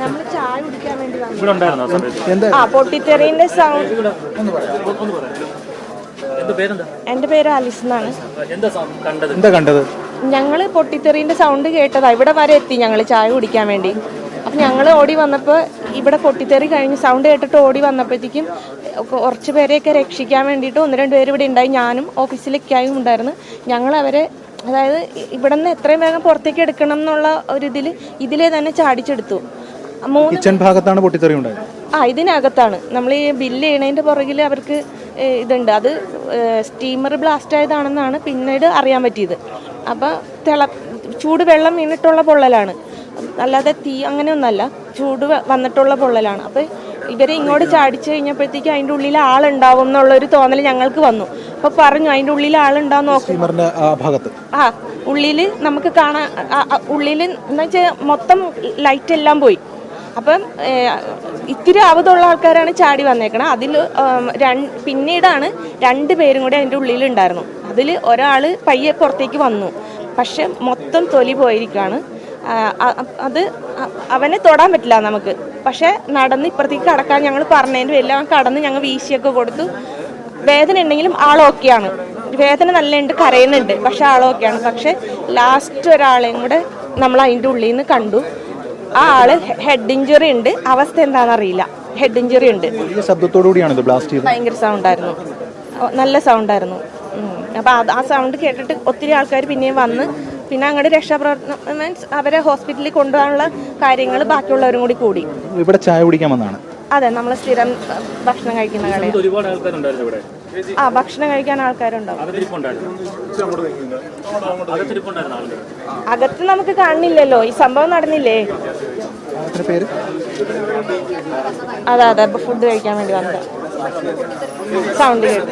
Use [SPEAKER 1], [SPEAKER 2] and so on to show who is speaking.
[SPEAKER 1] നമ്മൾ ചായ കുടിക്കാൻ വേണ്ടി
[SPEAKER 2] ഇവിടെ ഉണ്ടായിരുന്നോ സമയത്ത്?
[SPEAKER 1] ആ പൊട്ടിത്തെറിന്റെ സൗണ്ട്. എന്റെ പേര് ആലിസ് എന്നാണ്.
[SPEAKER 2] എന്താ കണ്ടത്?
[SPEAKER 1] ഞങ്ങള് പൊട്ടിത്തെറിന്റെ സൗണ്ട് കേട്ടതാ, ഇവിടെ വരെ എത്തി ഞങ്ങൾ ചായ കുടിക്കാൻ വേണ്ടി. അപ്പം ഞങ്ങൾ ഓടി വന്നപ്പോൾ ഇവിടെ പൊട്ടിത്തെറി കഴിഞ്ഞ് സൗണ്ട് കേട്ടിട്ട് ഓടി വന്നപ്പോഴത്തേക്കും കുറച്ച് പേരെയൊക്കെ രക്ഷിക്കാൻ വേണ്ടിയിട്ട് 1-2 പേര് ഇവിടെ ഉണ്ടായി. ഞാനും ഓഫീസിലേക്കായും ഉണ്ടായിരുന്നു. ഞങ്ങൾ അവരെ, അതായത് ഇവിടെ നിന്ന് എത്രയും വേഗം പുറത്തേക്ക് എടുക്കണം എന്നുള്ള ഒരു ഇതിലെ തന്നെ ചാടിച്ചെടുത്തു.
[SPEAKER 2] കിച്ചൺ ഭാഗത്താണ് പൊട്ടിത്തെറി ഉണ്ടായത്.
[SPEAKER 1] ഇതിനകത്താണ്. നമ്മൾ ഈ ബില്ല് ചെയ്യണതിൻ്റെ പുറകിൽ അവർക്ക് ഇതുണ്ട്. അത് സ്റ്റീമർ ബ്ലാസ്റ്റ് ആയതാണെന്നാണ് പിന്നീട് അറിയാൻ പറ്റിയത്. അപ്പോൾ ചൂട് വെള്ളം വീണിട്ടുള്ള പൊള്ളലാണ്, അല്ലാതെ തീ അങ്ങനെയൊന്നല്ല, ചൂട് വന്നിട്ടുള്ള പൊള്ളലാണ്. അപ്പോൾ ഇവരെ ഇങ്ങോട്ട് ചാടിച്ച് കഴിഞ്ഞപ്പോഴത്തേക്കും അതിൻ്റെ ഉള്ളിൽ ആളുണ്ടാവും എന്നുള്ളൊരു തോന്നൽ ഞങ്ങൾക്ക് വന്നു. അപ്പോൾ പറഞ്ഞു അതിൻ്റെ ഉള്ളിൽ ആളുണ്ടാവും നോക്കും. ഉള്ളിൽ നമുക്ക് കാണാൻ, ഉള്ളിൽ എന്ന് വെച്ചാൽ മൊത്തം ലൈറ്റ് എല്ലാം പോയി. അപ്പം ഇത്തിരി ആവതുള്ള ആൾക്കാരാണ് ചാടി വന്നേക്കണം. അതിൽ പിന്നീടാണ് 2 പേരും കൂടി അതിൻ്റെ ഉള്ളിലുണ്ടായിരുന്നു. അതിൽ ഒരാൾ പയ്യെ പുറത്തേക്ക് വന്നു, പക്ഷെ മൊത്തം തൊലി പോയിരിക്കുകയാണ്. അത് അവനെ തൊടാൻ പറ്റില്ല നമുക്ക്. പക്ഷെ നടന്ന് ഇപ്പുറത്തേക്ക് കടക്കാൻ ഞങ്ങൾ പറഞ്ഞതിൻ്റെ പേരിൽ അവൻ കടന്ന് ഞങ്ങൾ വീശിയൊക്കെ കൊടുത്തു. വേദന ഉണ്ടെങ്കിലും ആളോക്കെയാണ്, വേദന നല്ലുണ്ട്, കരയുന്നുണ്ട്, പക്ഷെ ആളോക്കെയാണ്. പക്ഷെ ലാസ്റ്റ് ഒരാളെയും കൂടെ നമ്മൾ അതിൻ്റെ ഉള്ളിൽ നിന്ന് കണ്ടു. ആ ആള് ഹെഡ് ഇഞ്ചുറി ഉണ്ട്, അവസ്ഥ എന്താണെന്നറിയില്ല, ഹെഡ് ഇഞ്ചുറി ഉണ്ട്. ഭയങ്കര സൗണ്ടായിരുന്നു, നല്ല സൗണ്ടായിരുന്നു. അപ്പം ആ സൗണ്ട് കേട്ടിട്ട് ഒത്തിരി ആൾക്കാർ പിന്നെയും വന്ന് പിന്നെ അങ്ങോട്ട് രക്ഷാപ്രവർത്തനം മീൻസ് അവരെ ഹോസ്പിറ്റലിൽ കൊണ്ടുപോകാനുള്ള കാര്യങ്ങൾ ബാക്കിയുള്ളവരും കൂടി.
[SPEAKER 2] ഇവിടെ ചായ കുടിക്കാൻ വന്നതാണ്.
[SPEAKER 1] അതെ, നമ്മൾ സ്ഥിരം ഭക്ഷണം കഴിക്കുന്ന കടയിൽ. ഭക്ഷണം കഴിക്കാൻ ആൾക്കാരുണ്ടാവും. അകത്ത് നമുക്ക് കാണുന്നില്ലല്ലോ, ഈ സംഭവം നടന്നില്ലേ. അതെ, ഫുഡ് കഴിക്കാൻ വേണ്ടി വന്നതാ. സൗണ്ട് കേട്ടു.